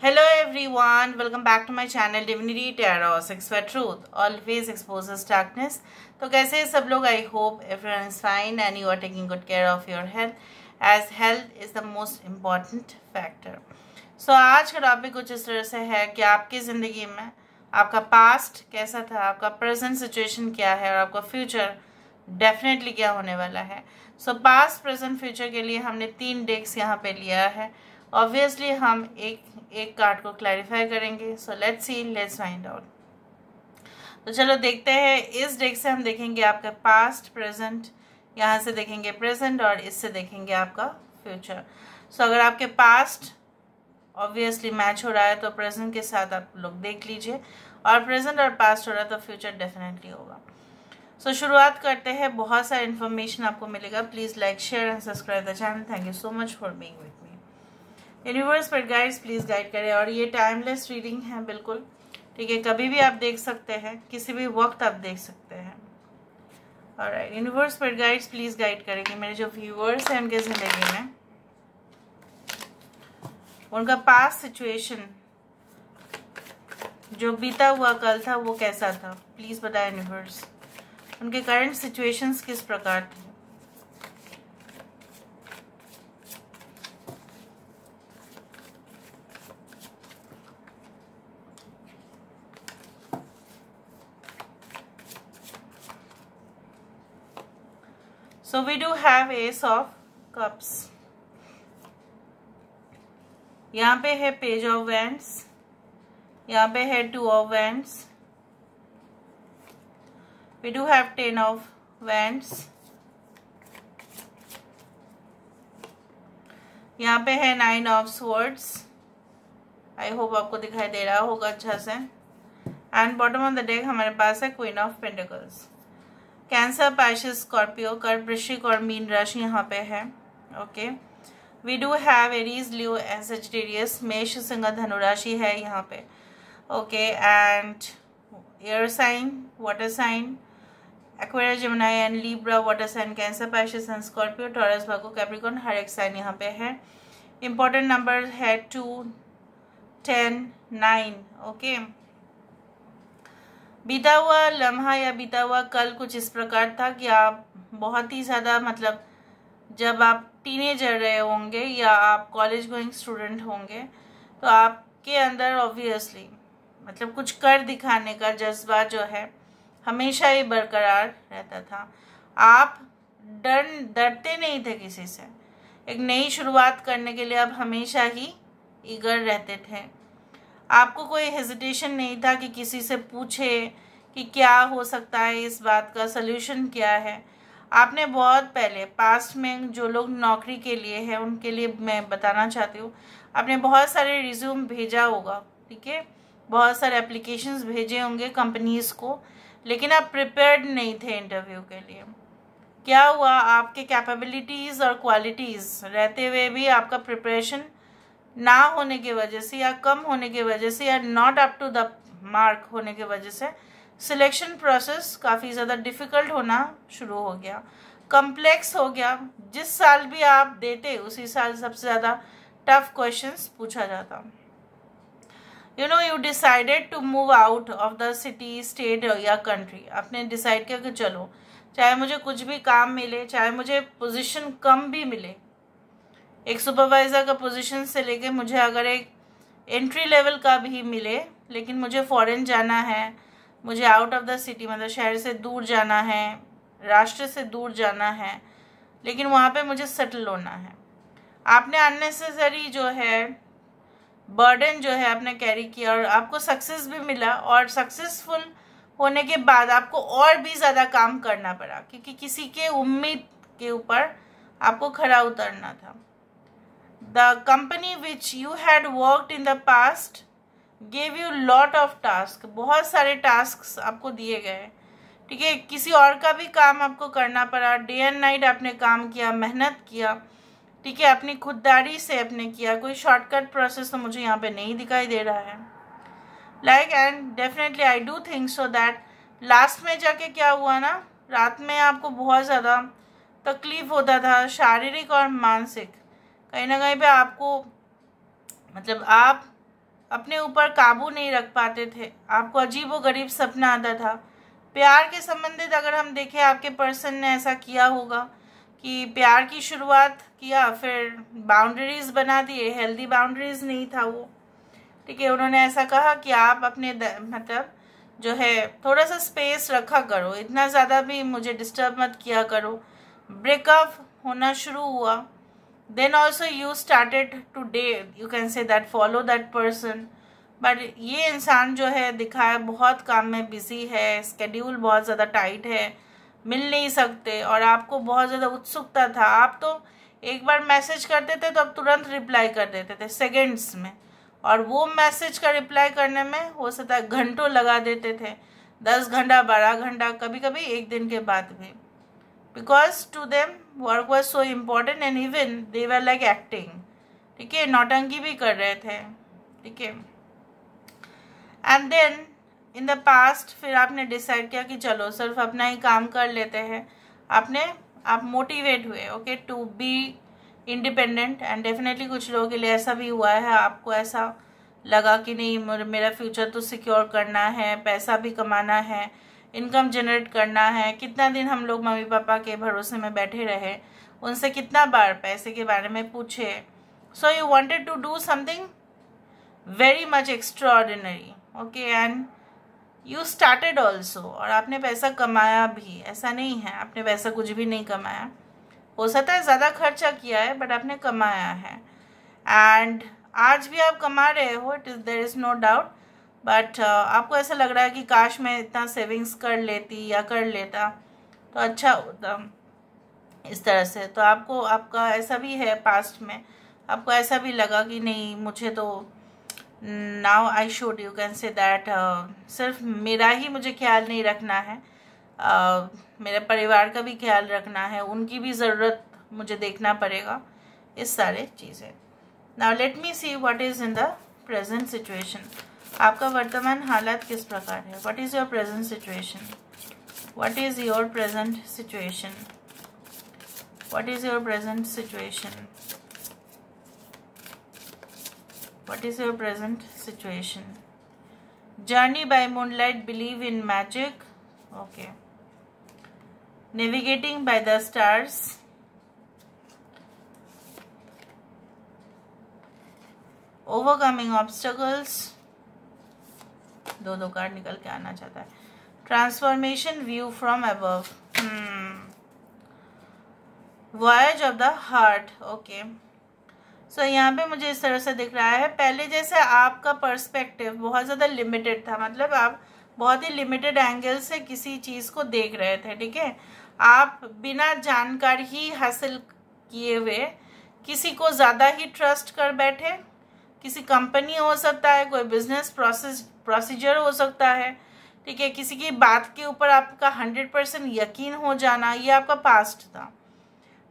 Hello everyone, welcome back to my channel Divinity Tarot, Sex for Truth, always exposes darkness. तो कैसे हैं सब लोग? I hope everyone is fine and you are taking good care of your health, as health is the most important factor. So आज का topic कुछ इस तरह से है कि आपकी ज़िंदगी में आपका पास्ट कैसा था, आपका प्रेजेंट सिचुएशन क्या है और आपका फ्यूचर डेफिनेटली क्या होने वाला है. सो पास्ट प्रेजेंट फ्यूचर के लिए हमने 3 डेक्स यहाँ पे लिया है. ऑब्वियसली हम एक कार्ड को क्लैरिफाई करेंगे. So let's see, let's find out. तो चलो देखते हैं. इस डेक से हम देखेंगे आपका पास्ट, प्रेजेंट, यहाँ से देखेंगे प्रेजेंट और इससे देखेंगे आपका फ्यूचर. सो अगर आपके पास्ट ऑब्वियसली मैच हो रहा है तो प्रेजेंट के साथ आप लोग देख लीजिए, और प्रेजेंट और पास्ट हो रहा है तो फ्यूचर डेफिनेटली होगा. सो शुरुआत करते हैं. बहुत सारा इन्फॉर्मेशन आपको मिलेगा. Please like, share and subscribe the channel. Thank you so much for being with me. Universe पर गाइड्स प्लीज़ गाइड करें. और ये टाइमलेस रीडिंग है बिल्कुल, ठीक है. कभी भी आप देख सकते हैं, किसी भी वक्त आप देख सकते हैं. ऑलराइट, यूनिवर्स पर गाइड्स प्लीज़ गाइड करें कि मेरे जो व्यूअर्स हैं उनके ज़िंदगी में उनका पास्ट सिचुएशन, जो बीता हुआ कल था वो कैसा था. प्लीज़ बताएं यूनिवर्स, उनके करंट सिचुएशंस किस प्रकार थे. So we do have Ace of Cups. यहाँ पे है Page of Wands, यहाँ पे है 2 of Wands. We do have 10 of Wands. यहाँ पे है 9 of Swords. I hope आपको दिखाई दे रहा होगा अच्छा से. And bottom of the deck हमारे पास है Queen of Pentacles. Cancer, Pisces, Scorpio, कर्क, वृश्चिक और मीन राशि यहाँ पे है. Okay, we do have Aries, Leo and Sagittarius. मेष, सिंह, धनु राशि है यहाँ पे. Okay, and air sign, water sign, Aquarius, Gemini and Libra, water sign, Cancer, Pisces and Scorpio, Taurus, Virgo, Capricorn, हर एक साइन यहाँ पे है. इंपॉर्टेंट नंबर है 2, 10, 9. ओके, बीता हुआ लम्हा या बीता हुआ कल कुछ इस प्रकार था कि आप बहुत ही ज़्यादा, मतलब जब आप टीनेजर रहे होंगे या आप कॉलेज गोइंग स्टूडेंट होंगे तो आपके अंदर ऑब्वियसली मतलब कुछ कर दिखाने का जज्बा जो है हमेशा ही बरकरार रहता था. आप डरते नहीं थे किसी से. एक नई शुरुआत करने के लिए आप हमेशा ही ईगर रहते थे. आपको कोई हेजिटेशन नहीं था कि किसी से पूछे कि क्या हो सकता है, इस बात का सल्यूशन क्या है. आपने बहुत पहले पास्ट में, जो लोग नौकरी के लिए है उनके लिए मैं बताना चाहती हूँ, आपने बहुत सारे रिज्यूम भेजा होगा, ठीक है, बहुत सारे एप्लीकेशंस भेजे होंगे कंपनीज़ को, लेकिन आप प्रिपेयर्ड नहीं थे इंटरव्यू के लिए. क्या हुआ, आपके कैपेबिलिटीज़ और क्वालिटीज़ रहते हुए भी आपका प्रिपरेशन ना होने की वजह से या कम होने की वजह से या not up to the mark होने की वजह से सिलेक्शन प्रोसेस काफ़ी ज़्यादा डिफ़िकल्ट होना शुरू हो गया, कम्प्लेक्स हो गया. जिस साल भी आप देते उसी साल सबसे ज़्यादा टफ क्वेश्चंस पूछा जाता. You decided to move out of the city, state या कंट्री. आपने डिसाइड किया कि चलो, चाहे मुझे कुछ भी काम मिले, चाहे मुझे पोजीशन कम भी मिले, एक सुपरवाइज़र का पोजीशन से लेके मुझे अगर एक एंट्री लेवल का भी मिले, लेकिन मुझे फॉरेन जाना है, मुझे आउट ऑफ द सिटी मतलब शहर से दूर जाना है, राष्ट्र से दूर जाना है, लेकिन वहाँ पे मुझे सेटल होना है. आपने अननेसेसरी जो है बर्डन जो है आपने कैरी किया और आपको सक्सेस भी मिला, और सक्सेसफुल होने के बाद आपको और भी ज़्यादा काम करना पड़ा क्योंकि किसी के उम्मीद के ऊपर आपको खरा उतरना था. The company which you had worked in the past gave you lot of tasks. बहुत सारे tasks आपको दिए गए, ठीक है. किसी और का भी काम आपको करना पड़ा. डे एंड नाइट आपने काम किया, मेहनत किया, ठीक है, अपनी खुददारी से आपने किया. कोई शॉर्टकट प्रोसेस तो मुझे यहाँ पे नहीं दिखाई दे रहा है. Like and definitely I do think so that last में जाके क्या हुआ ना, रात में आपको बहुत ज़्यादा तकलीफ़ होता था, शारीरिक और मानसिक. कहीं ना कहीं पे आपको मतलब आप अपने ऊपर काबू नहीं रख पाते थे, आपको अजीबोगरीब सपना आता था। प्यार के संबंधित अगर हम देखें, आपके पर्सन ने ऐसा किया होगा कि प्यार की शुरुआत किया, फिर बाउंड्रीज बना दिए, हेल्दी बाउंड्रीज नहीं था वो, ठीक है। उन्होंने ऐसा कहा कि आप अपने मतलब जो है थोड़ा सा स्पेस रखा करो, इतना ज़्यादा भी मुझे डिस्टर्ब मत किया करो। ब्रेकअप होना शुरू हुआ, then also you started today, you can say that follow that person, but ये इंसान जो है दिखा है बहुत काम में बिजी है, स्केड्यूल बहुत ज़्यादा टाइट है, मिल नहीं सकते, और आपको बहुत ज़्यादा उत्सुकता था। आप तो एक बार मैसेज करते थे तो आप तुरंत रिप्लाई कर देते थे सेकेंड्स में, और वो मैसेज का रिप्लाई करने में हो सकता है घंटों लगा देते थे, 10 घंटा 12 घंटा, कभी कभी एक दिन के बाद भी, because to them work was so important and even they were like acting, ठीक है, नौटंकी भी कर रहे थे, ठीक है। And then in the past फिर आपने डिसाइड किया कि चलो सिर्फ अपना ही काम कर लेते हैं, आप मोटिवेट हुए, okay, to be independent. And definitely कुछ लोगों के लिए ऐसा भी हुआ है, आपको ऐसा लगा कि नहीं मेरा फ्यूचर तो सिक्योर करना है, पैसा भी कमाना है, इनकम जनरेट करना है। कितना दिन हम लोग मम्मी पापा के भरोसे में बैठे रहे, उनसे कितना बार पैसे के बारे में पूछे। So you wanted to do something very much extraordinary, okay, and you started also, और आपने पैसा कमाया भी, ऐसा नहीं है आपने पैसा कुछ भी नहीं कमाया, हो सकता है ज़्यादा खर्चा किया है बट आपने कमाया है, एंड आज भी आप कमा रहे हो, it is there is no doubt, but आपको ऐसा लग रहा है कि काश मैं इतना सेविंग्स कर लेती या कर लेता तो अच्छा होता, इस तरह से। तो आपको आपका ऐसा भी है पास्ट में, आपको ऐसा भी लगा कि नहीं मुझे तो now I should, you can say that, सिर्फ मेरा ही मुझे ख्याल नहीं रखना है, मेरे परिवार का भी ख्याल रखना है, उनकी भी ज़रूरत मुझे देखना पड़ेगा, इस सारे चीज़ें। Now let me see what is in the present situation. आपका वर्तमान हालत किस प्रकार है? What is your present situation? What is your present situation? What is your present situation? What is your present situation? Journey by moonlight, believe in magic. Okay. Navigating by the stars. Overcoming obstacles. दो card निकल के आना चाहता है। Transformation view from above. Voyage of the heart. Okay. सो यहाँ पे मुझे इस तरह से दिख रहा है, पहले जैसे आपका पर्सपेक्टिव बहुत ज़्यादा लिमिटेड था, मतलब आप बहुत ही लिमिटेड एंगल से किसी चीज़ को देख रहे थे, ठीक है। आप बिना जानकारी हासिल किए हुए किसी को ज़्यादा ही ट्रस्ट कर बैठे, किसी कंपनी हो सकता है, कोई बिजनेस प्रोसीजर हो सकता है, ठीक है, किसी की बात के ऊपर आपका 100% यकीन हो जाना, ये आपका पास्ट था।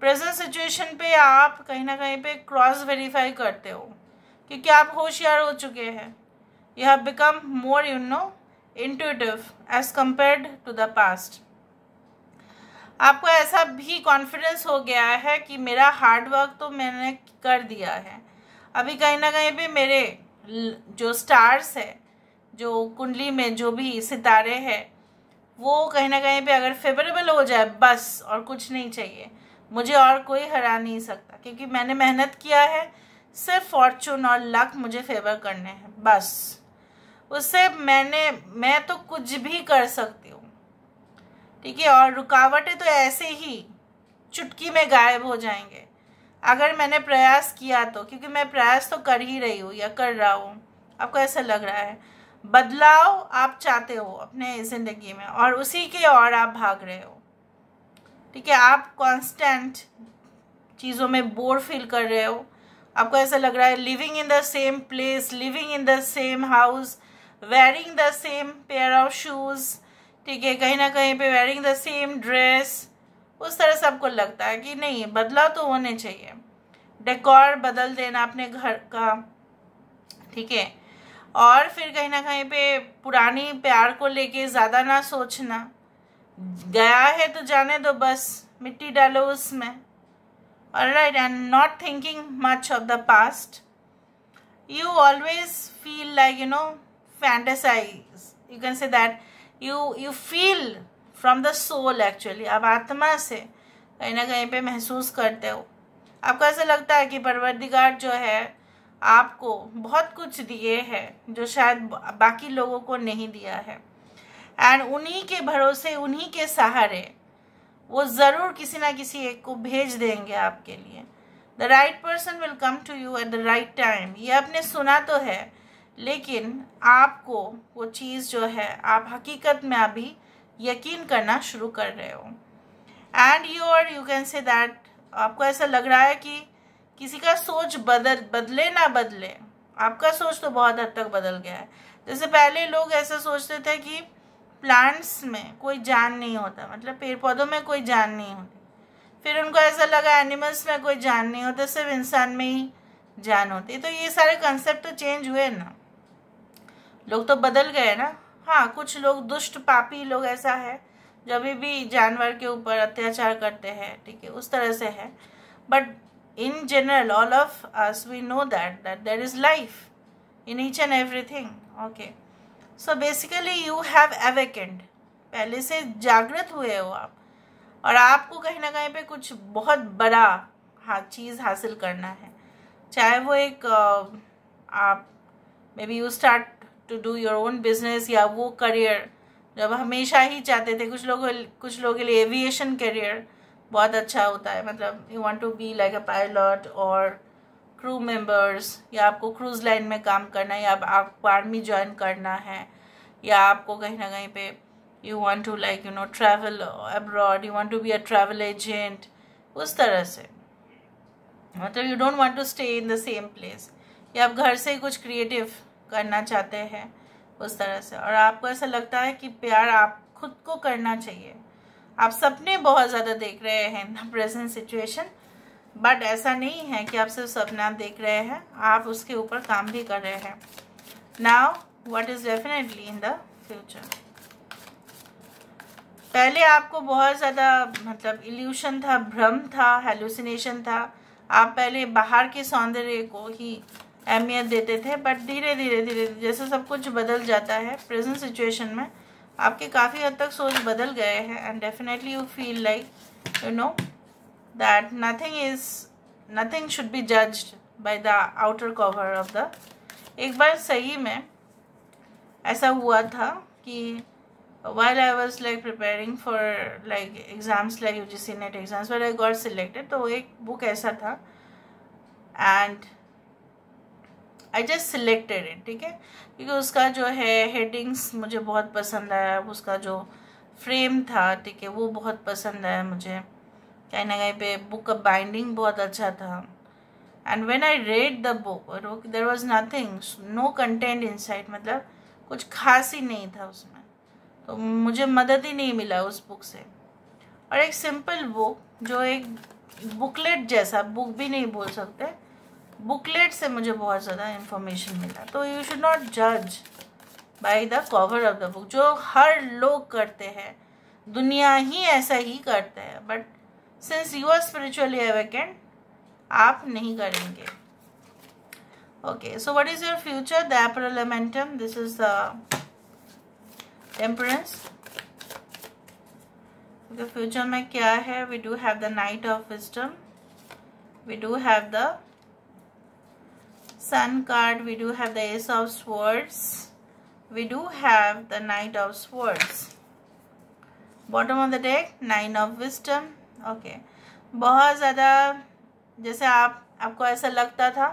प्रेजेंट सिचुएशन पे आप कहीं ना कहीं पे क्रॉस वेरीफाई करते हो, क्योंकि आप होशियार हो चुके हैं, you have become more intuitive as compared to the past. आपको ऐसा भी कॉन्फिडेंस हो गया है कि मेरा हार्ड वर्क तो मैंने कर दिया है, अभी कहीं ना कहीं पे मेरे जो स्टार्स है, जो कुंडली में जो भी सितारे हैं, वो कहीं ना कहीं पे अगर फेवरेबल हो जाए बस, और कुछ नहीं चाहिए मुझे, और कोई हरा नहीं सकता, क्योंकि मैंने मेहनत किया है, सिर्फ फॉर्चून और लक मुझे फेवर करने हैं बस, उससे मैं तो कुछ भी कर सकती हूँ, ठीक है। और रुकावटें तो ऐसे ही चुटकी में गायब हो जाएंगे अगर मैंने प्रयास किया तो, क्योंकि मैं प्रयास तो कर ही रही हूँ या कर रहा हूँ। आपको ऐसा लग रहा है बदलाव आप चाहते हो अपने ज़िंदगी में, और उसी के और आप भाग रहे हो, ठीक है। आप कांस्टेंट चीज़ों में बोर फील कर रहे हो, आपको ऐसा लग रहा है living in the same place, living in the same house, wearing the same pair of shoes, ठीक है, कहीं ना कहीं पे वेयरिंग द सेम ड्रेस, उस तरह से आपको लगता है कि नहीं बदलाव तो होने चाहिए, डेकोर बदल देना अपने घर का, ठीक है। और फिर कहीं ना कहीं पे पुरानी प्यार को लेके ज़्यादा ना सोचना, गया है तो जाने दो बस, मिट्टी डालो उसमें, alright, and not thinking much of the past. you always feel like fantasize, you can say that you feel from the soul actually, आप आत्मा से कहीं ना कहीं पे महसूस करते हो। आपको ऐसा लगता है कि परवरदिगार जो है आपको बहुत कुछ दिए है जो शायद बाकी लोगों को नहीं दिया है, एंड उन्हीं के भरोसे, उन्हीं के सहारे वो ज़रूर किसी ना किसी एक को भेज देंगे आपके लिए। The right person will come to you at the right time. ये आपने सुना तो है, लेकिन आपको वो चीज़ जो है आप हकीकत में अभी यकीन करना शुरू कर रहे हो। And you can say that आपको ऐसा लग रहा है कि किसी का सोच बदले ना बदले, आपका सोच तो बहुत हद तक बदल गया है। जैसे पहले लोग ऐसा सोचते थे कि प्लांट्स में कोई जान नहीं होता, मतलब पेड़ पौधों में कोई जान नहीं होती, फिर उनको ऐसा लगा एनिमल्स में कोई जान नहीं होता, सिर्फ इंसान में ही जान होती। तो ये सारे कंसेप्ट तो चेंज हुए ना, लोग तो बदल गए ना। हाँ, कुछ लोग दुष्ट पापी लोग ऐसा है जो अभी भी जानवर के ऊपर अत्याचार करते हैं, ठीक है, उस तरह से है। But in general all of us we know that there is life in each and everything. Okay, so basically you have awakened, पहले से जागृत हुए हो आप, और आपको कहीं ना कहीं पे कुछ बहुत बड़ा चीज़ हासिल करना है। चाहे वो एक आप maybe you start to do your own business, या वो करियर जब हमेशा ही चाहते थे। कुछ लोगों के लिए एविएशन करियर बहुत अच्छा होता है, मतलब you want to be like a pilot और क्रू मेंबर्स, या आपको क्रूज लाइन में काम करना है, या आपको आर्मी ज्वाइन करना है, या आपको कहीं ना कहीं पे you want to like travel abroad, you want to be a travel agent, उस तरह से। मतलब you don't want to stay in the same place, या आप घर से ही कुछ क्रिएटिव करना चाहते हैं, उस तरह से। और आपको ऐसा लगता है कि प्यार आप खुद को करना चाहिए। आप सपने बहुत ज़्यादा देख रहे हैं in the present situation, but ऐसा नहीं है कि आप सिर्फ सपना देख रहे हैं, आप उसके ऊपर काम भी कर रहे हैं। Now what is definitely in the future. पहले आपको बहुत ज़्यादा मतलब इल्यूशन था, भ्रम था, हेलुसिनेशन था। आप पहले बाहर के सौंदर्य को ही अहमियत देते थे, बट धीरे धीरे जैसे सब कुछ बदल जाता है प्रेजेंट सिचुएशन में, आपके काफ़ी हद तक सोच बदल गए हैं। And definitely you feel like that nothing should be judged by the outer cover of the। एक बार सही में ऐसा हुआ था कि while I was like preparing for like exams like UGC NET exams where I got selected, तो एक book ऐसा था and I just selected it, ठीक है, क्योंकि उसका जो है हेडिंग्स मुझे बहुत पसंद आया, उसका जो फ्रेम था, ठीक है, वो बहुत पसंद आया मुझे। कहीं ना कहीं पे बुक का बाइंडिंग बहुत अच्छा था। And when I read the book there was nothing, no content inside, मतलब कुछ खास ही नहीं था उसमें, तो मुझे मदद ही नहीं मिला उस बुक से। और एक सिंपल बुक जो एक बुकलेट जैसा, बुक भी नहीं बोल सकते, बुकलेट से मुझे बहुत ज़्यादा इन्फॉर्मेशन मिला। तो यू शुड नॉट जज by the cover of the book, जो हर लोग करते हैं, दुनिया ही ऐसा ही करते हैं, but since you are spiritually awakened आप नहीं करेंगे। Okay, so what is your future? The एपरल एलिमेंटम, this is the temperance. Future में क्या है? We do have the knight of wisdom, we do have the sun card, we do have the ace of swords, we do have the knight of swords, bottom of the deck nine of wisdom। okay, बहुत ज़्यादा जैसे आपको ऐसा लगता था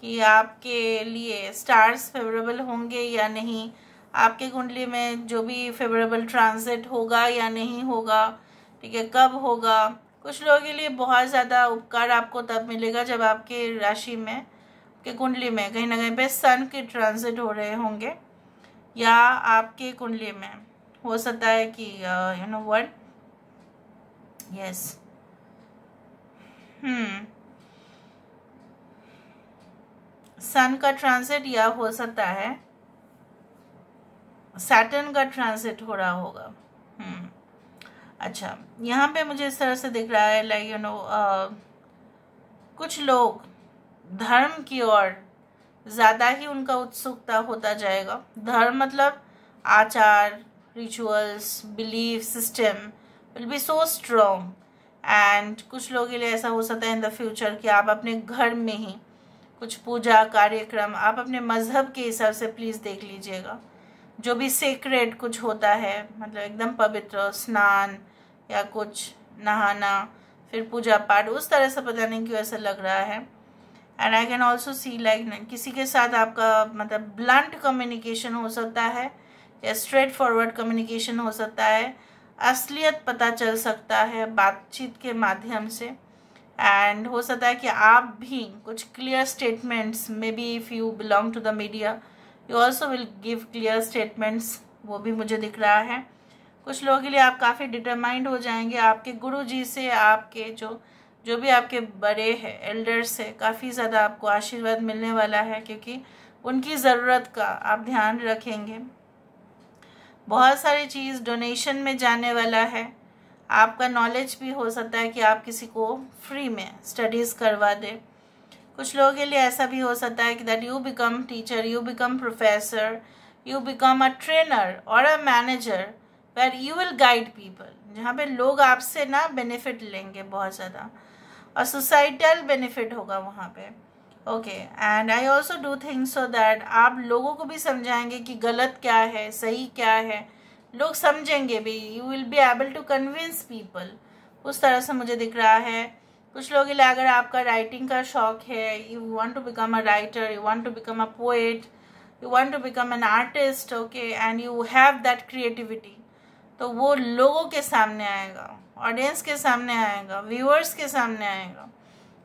कि आपके लिए स्टार्स फेवरेबल होंगे या नहीं, आपके कुंडली में जो भी फेवरेबल ट्रांजिट होगा या नहीं होगा, ठीक है, कब होगा। कुछ लोगों के लिए बहुत ज़्यादा उपकार आपको तब मिलेगा जब आपके राशि में के कुंडली में कहीं ना कहीं पे सन के ट्रांजिट हो रहे होंगे, या आपके कुंडली में हो सकता है कि यू नो व्हाट, यस, सन का ट्रांजिट, या हो सकता है सैटर्न का ट्रांजिट हो रहा होगा। अच्छा, यहाँ पे मुझे इस तरह से दिख रहा है लाइक कुछ लोग धर्म की ओर ज़्यादा ही उनका उत्सुकता होता जाएगा। धर्म मतलब आचार, rituals, belief system will be so strong. And कुछ लोगों के लिए ऐसा हो सकता है इन द फ्यूचर कि आप अपने घर में ही कुछ पूजा कार्यक्रम आप अपने मज़हब के हिसाब से प्लीज़ देख लीजिएगा। जो भी सेक्रेड कुछ होता है, मतलब एकदम पवित्र, स्नान या कुछ नहाना फिर पूजा पाठ, उस तरह से पता नहीं क्यों ऐसा लग रहा है। And I can also see like किसी के साथ आपका मतलब ब्लंट कम्युनिकेशन हो सकता है या स्ट्रेट फॉरवर्ड कम्युनिकेशन हो सकता है। असलियत पता चल सकता है बातचीत के माध्यम से। एंड हो सकता है कि आप भी कुछ clear statements, maybe if you belong to the media you also will give clear statements, वो भी मुझे दिख रहा है। कुछ लोगों के लिए आप काफ़ी डिटरमाइंड हो जाएंगे। आपके गुरु जी से, आपके जो भी आपके बड़े हैं, एल्डर्स है, काफ़ी ज़्यादा आपको आशीर्वाद मिलने वाला है, क्योंकि उनकी ज़रूरत का आप ध्यान रखेंगे। बहुत सारी चीज़ डोनेशन में जाने वाला है। आपका नॉलेज भी हो सकता है कि आप किसी को फ्री में स्टडीज़ करवा दें। कुछ लोगों के लिए ऐसा भी हो सकता है कि that you become teacher, you become professor, you become a trainer or a manager where you will guide people, जहाँ पे लोग आपसे ना बेनिफिट लेंगे बहुत ज़्यादा और सोसाइटल बेनिफिट होगा वहाँ पे। Okay, and I also do think so that आप लोगों को भी समझाएंगे कि गलत क्या है, सही क्या है, लोग समझेंगे भी। You will be able to convince people, उस तरह से मुझे दिख रहा है। कुछ लोगों के लिए अगर आपका राइटिंग का शौक है, you want to become a writer, you want to become a poet, you want to become an artist, okay, and you have that creativity, तो वो लोगों के सामने आएगा, ऑडियंस के सामने आएगा, व्यूअर्स के सामने आएगा,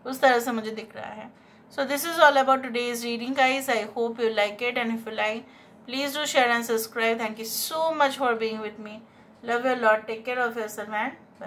उस तरह से मुझे दिख रहा है। So this is all about today's reading, guys. I hope you like it, and if you like, please do share and subscribe. Thank you so much for being with me. Love you a lot. Take care of yourself, man.